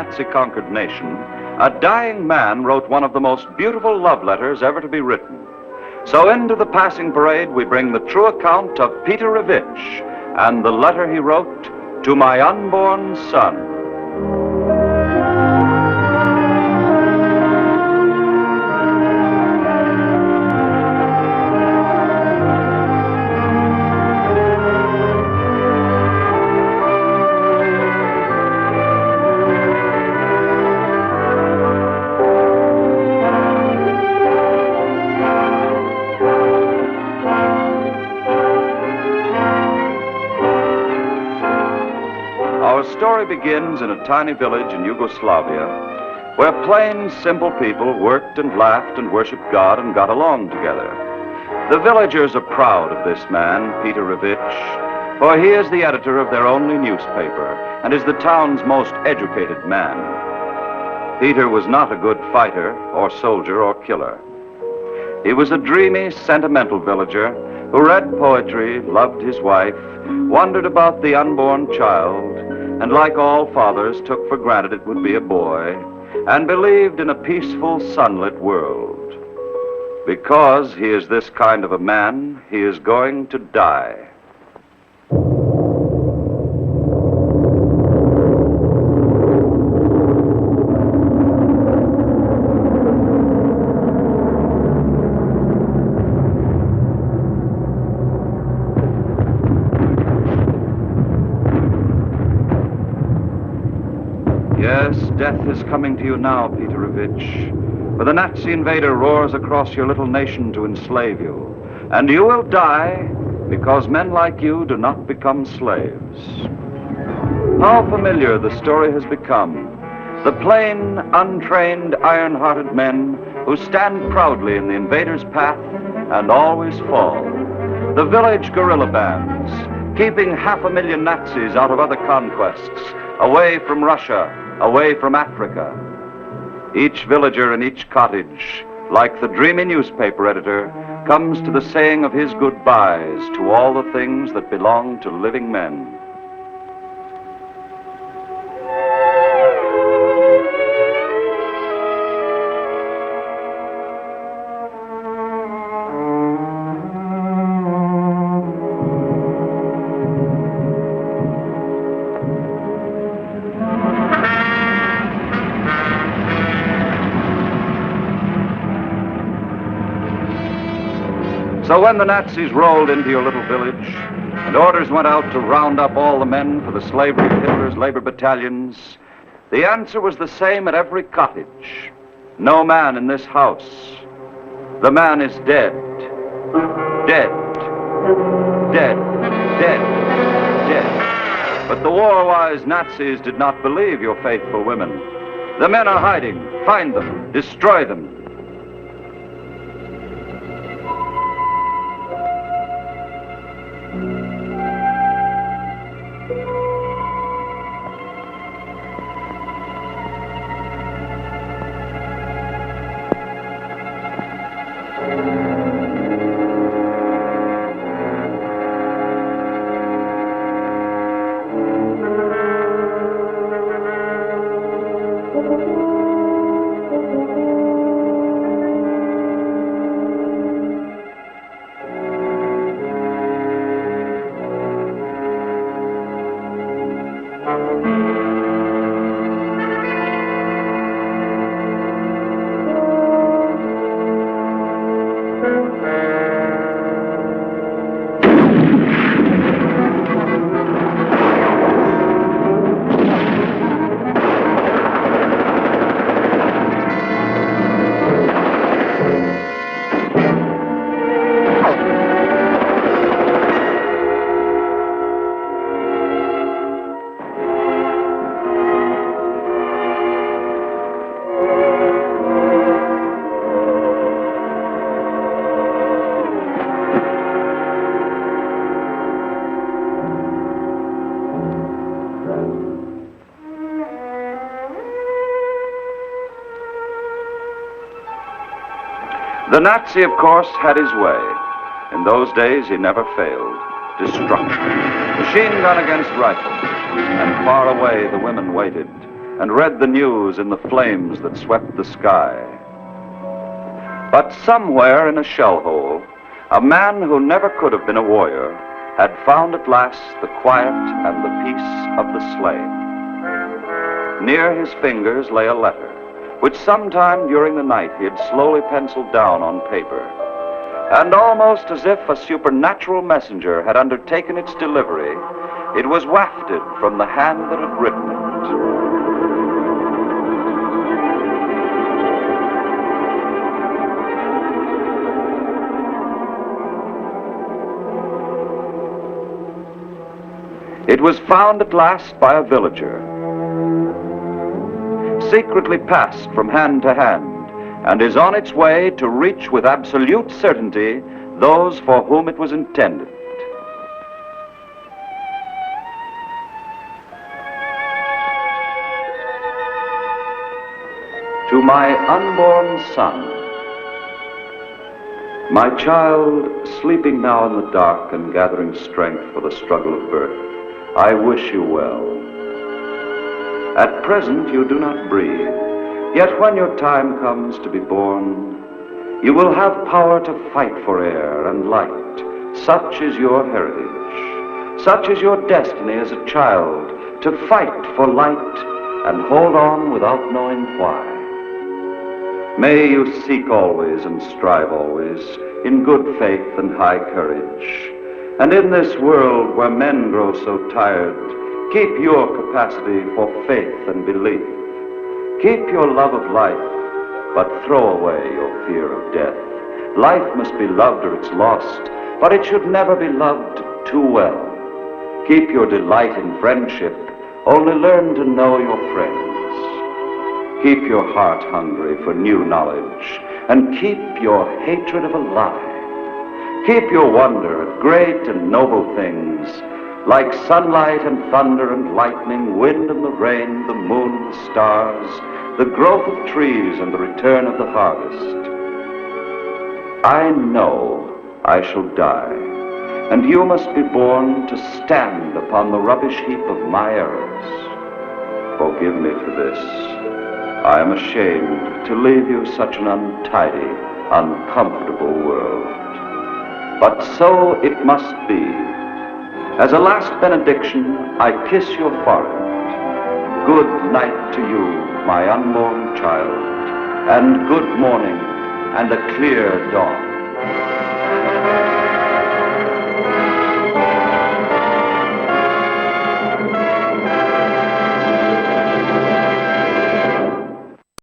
Nazi-conquered nation, a dying man wrote one of the most beautiful love letters ever to be written. So into the passing parade we bring the true account of Peter Ravitch and the letter he wrote to my unborn son. Our story begins in a tiny village in Yugoslavia where plain, simple people worked and laughed and worshiped God and got along together. The villagers are proud of this man, Peter Ravitch, for he is the editor of their only newspaper and is the town's most educated man. Peter was not a good fighter or soldier or killer. He was a dreamy, sentimental villager who read poetry, loved his wife, wondered about the unborn child, and like all fathers, took for granted it would be a boy, and believed in a peaceful, sunlit world. Because he is this kind of a man, he is going to die. Yes, death is coming to you now, Peter Ravitch, for the Nazi invader roars across your little nation to enslave you, and you will die because men like you do not become slaves. How familiar the story has become. The plain, untrained, iron-hearted men who stand proudly in the invader's path and always fall. The village guerrilla bands, keeping 500,000 Nazis out of other conquests, away from Russia, away from Africa. Each villager in each cottage, like the dreamy newspaper editor, comes to the saying of his goodbyes to all the things that belong to living men. So when the Nazis rolled into your little village and orders went out to round up all the men for the slavery of Hitler's labor battalions, the answer was the same at every cottage. No man in this house. The man is dead. Dead. Dead. Dead. Dead. But the war-wise Nazis did not believe your faithful women. The men are hiding. Find them. Destroy them. The Nazi, of course, had his way. In those days, he never failed. Destruction. Machine gun against rifle. And far away, the women waited. and read the news in the flames that swept the sky. But somewhere in a shell hole, a man who never could have been a warrior had found at last the quiet and the peace of the slain. Near his fingers lay a letter, which sometime during the night he had slowly penciled down on paper. And almost as if a supernatural messenger had undertaken its delivery, it was wafted from the hand that had written it. It was found at last by a villager, secretly passed from hand to hand, and is on its way to reach with absolute certainty those for whom it was intended. To my unborn son, my child, sleeping now in the dark and gathering strength for the struggle of birth, I wish you well. At present you do not breathe, yet when your time comes to be born, you will have power to fight for air and light. Such is your heritage, such is your destiny as a child, to fight for light and hold on without knowing why. May you seek always and strive always in good faith and high courage. And in this world where men grow so tired, keep your capacity for faith and belief. Keep your love of life, but throw away your fear of death. Life must be loved or it's lost, but it should never be loved too well. Keep your delight in friendship, only learn to know your friends. Keep your heart hungry for new knowledge, and keep your hatred of a lie. Keep your wonder at great and noble things, like sunlight and thunder and lightning, wind and the rain, the moon and the stars, the growth of trees and the return of the harvest. I know I shall die, and you must be born to stand upon the rubbish heap of my errors. Forgive me for this. I am ashamed to leave you such an untidy, uncomfortable world. But so it must be. As a last benediction, I kiss your forehead. Good night to you, my unborn child, and good morning and a clear dawn.